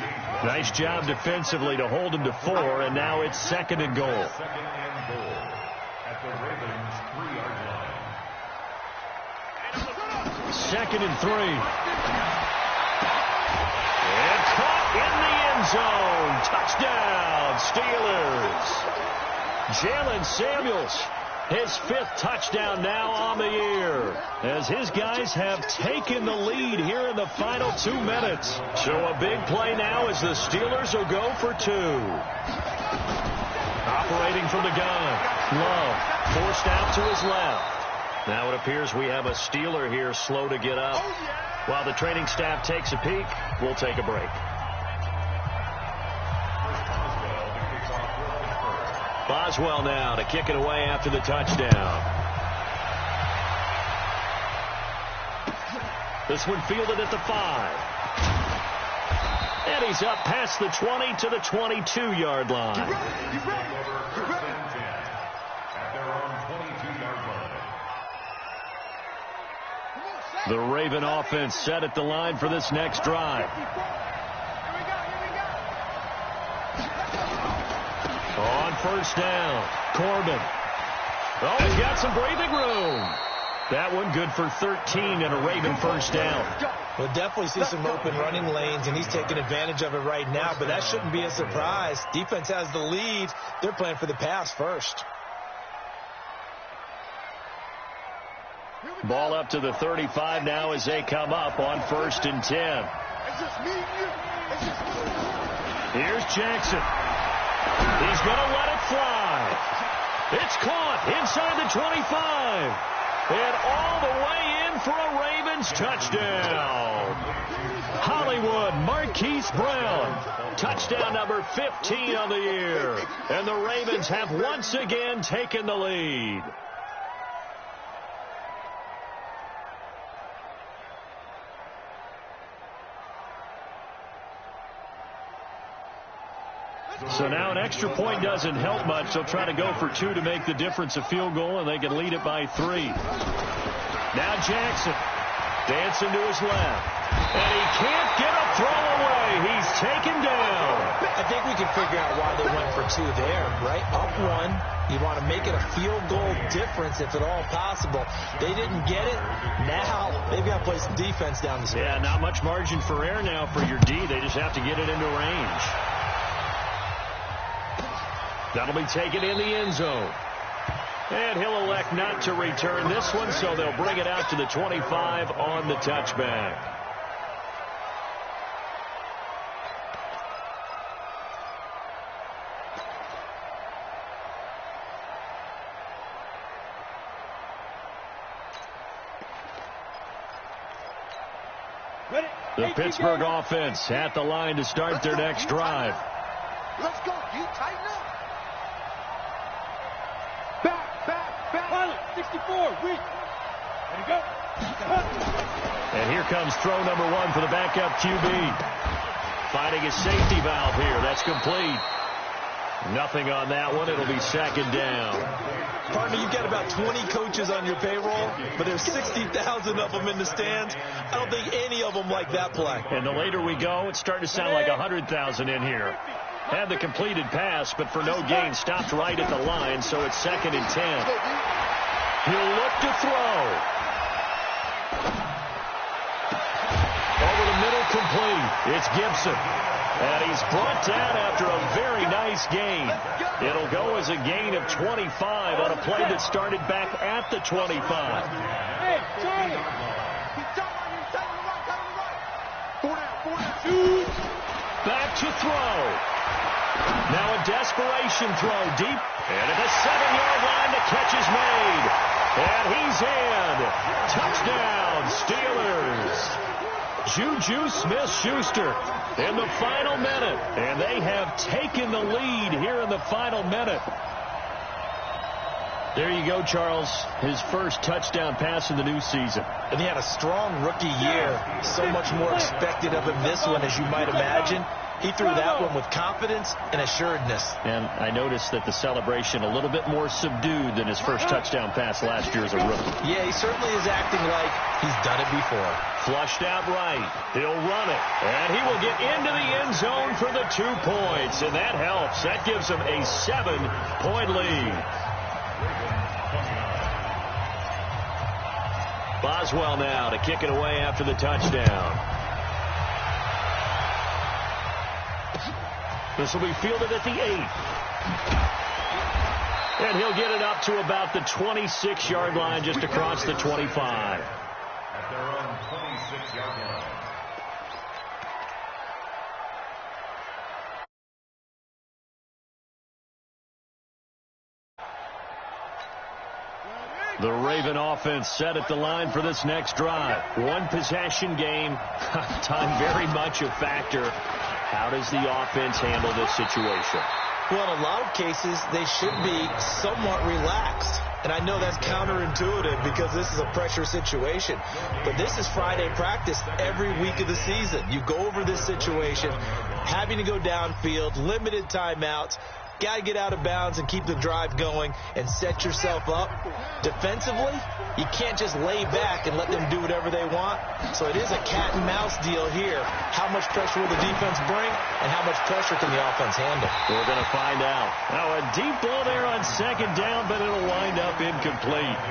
Nice job defensively to hold him to 4, and now it's 2nd and goal. Second and goal at the Ravens' 3-yard line. 2nd and 3. And caught in the end zone. Touchdown, Steelers. Jalen Samuels, his 5th touchdown now on the year, as his guys have taken the lead here in the final 2 minutes. So a big play now as the Steelers will go for 2. Operating from the gun. Love forced out to his left. Now it appears we have a Steeler here slow to get up. While the training staff takes a peek, we'll take a break. Boswell now to kick it away after the touchdown. This one fielded at the 5. And he's up past the 20 to the 22-yard line. The Raven offense set at the line for this next drive. On first down, Corbin. Oh, he's got some breathing room. That one good for 13 and a Raven first down. We'll definitely see some open running lanes, and he's taking advantage of it right now, but that shouldn't be a surprise. Defense has the lead. They're playing for the pass first. Ball up to the 35 now as they come up on 1st and 10. Here's Jackson. He's going to let it fly. It's caught inside the 25. And all the way in for a Ravens touchdown. Hollywood Marquise Brown. Touchdown number 15 on the year. And the Ravens have once again taken the lead. So now an extra point doesn't help much. They'll try to go for 2 to make the difference a field goal, and they can lead it by 3. Now Jackson dancing to his left. And he can't get a throw away. He's taken down. I think we can figure out why they went for 2 there, right? Up 1. You want to make it a field goal difference if at all possible. They didn't get it. Now they've got to play some defense down the stretch. Yeah, not much margin for error now for your D. They just have to get it into range. That'll be taken in the end zone. And he'll elect not to return this one, so they'll bring it out to the 25 on the touchback. The Pittsburgh offense at the line to start their next drive. Let's go. You tighten up. Back. 64. Weak. Ready to go. And here comes throw number 1 for the backup QB. Finding a safety valve here. That's complete. Nothing on that one. It'll be 2nd down. Partner, you've got about 20 coaches on your payroll, but there's 60,000 of them in the stands. I don't think any of them like that play. And the later we go, it's starting to sound like 100,000 in here. Had the completed pass, but for no gain, stopped right at the line, so it's 2nd and 10. He'll look to throw. Over the middle, complete. It's Gibson. And he's brought down after a very nice gain. It'll go as a gain of 25 on a play that started back at the 25. Hey, Charlie. Back to throw. Now a desperation throw deep. And at the 7-yard line, the catch is made. And he's in. Touchdown, Steelers. Juju Smith-Schuster in the final minute. And they have taken the lead here in the final minute. There you go, Charles. His first touchdown pass of the new season. And he had a strong rookie year. So much more expected of him this one, as you might imagine. He threw that one with confidence and assuredness. And I noticed that the celebration a little bit more subdued than his first touchdown pass last year as a rookie. Yeah, he certainly is acting like he's done it before. Flushed out right. He'll run it. And he will get into the end zone for the 2 points. And that helps. That gives him a 7-point lead. Boswell now to kick it away after the touchdown. This will be fielded at the 8. And he'll get it up to about the 26-yard line, just across the 25. At their own 26-yard line. The Raven offense set at the line for this next drive. One possession game. Time very much a factor. How does the offense handle this situation? Well, in a lot of cases, they should be somewhat relaxed. And I know that's counterintuitive because this is a pressure situation. But this is Friday practice every week of the season. You go over this situation, having to go downfield, limited timeouts. Got to get out of bounds and keep the drive going and set yourself up. Defensively, you can't just lay back and let them do whatever they want. So it is a cat and mouse deal here. How much pressure will the defense bring and how much pressure can the offense handle? We're going to find out. Now a deep ball there on second down, but it'll wind up incomplete.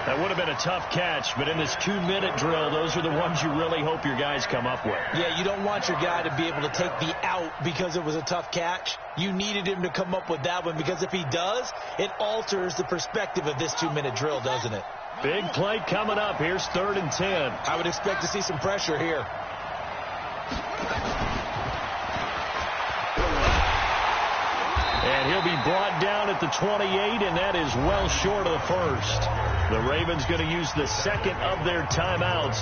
That would have been a tough catch, but in this 2-minute drill, those are the ones you really hope your guys come up with. Yeah, you don't want your guy to be able to take the out because it was a tough catch. You needed him to come up with that one because if he does, it alters the perspective of this 2-minute drill, doesn't it? Big play coming up. Here's 3rd and 10. I would expect to see some pressure here. And he'll be brought down at the 28, and that is well short of the first. The Ravens going to use the second of their timeouts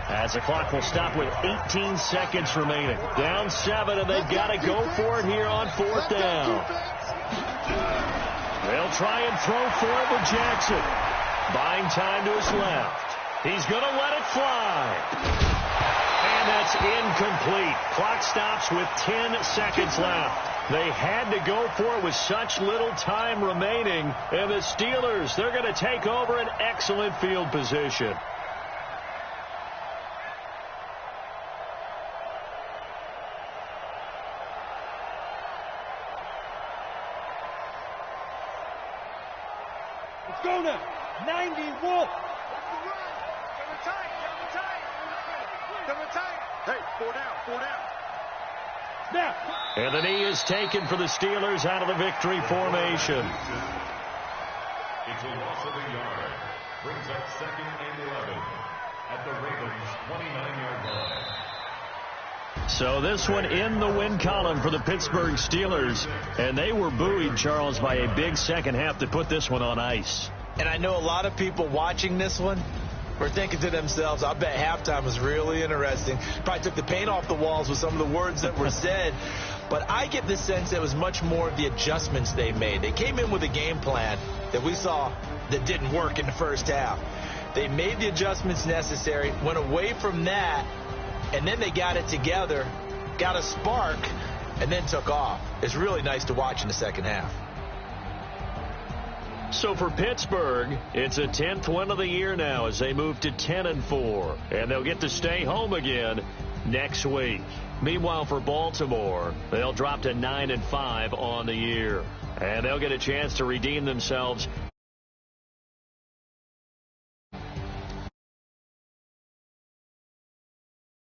as the clock will stop with 18 seconds remaining. Down 7, and they've got to go for it here on 4th down. They'll try and throw for it with Jackson. Buying time to his left. He's going to let it fly. And that's incomplete. Clock stops with 10 seconds left. They had to go for it with such little time remaining. And the Steelers, they're going to take over an excellent field position. Let's go now. 91. Hey, 4 down, 4 down. Now. And the knee is taken for the Steelers out of the victory formation. It's a loss of a yard. Brings up 2nd and 11 at the Ravens' 29-yard line. So this one in the win column for the Pittsburgh Steelers. And they were buoyed, Charles, by a big second half to put this one on ice. And I know a lot of people watching this one were thinking to themselves, I bet halftime was really interesting. Probably took the paint off the walls with some of the words that were said. But I get the sense that it was much more of the adjustments they made. They came in with a game plan that we saw that didn't work in the first half. They made the adjustments necessary, went away from that, and then they got it together, got a spark, and then took off. It's really nice to watch in the second half. So for Pittsburgh, it's a 10th win of the year now as they move to 10-4. And they'll get to stay home again next week. Meanwhile, for Baltimore, they'll drop to 9-5 on the year. And they'll get a chance to redeem themselves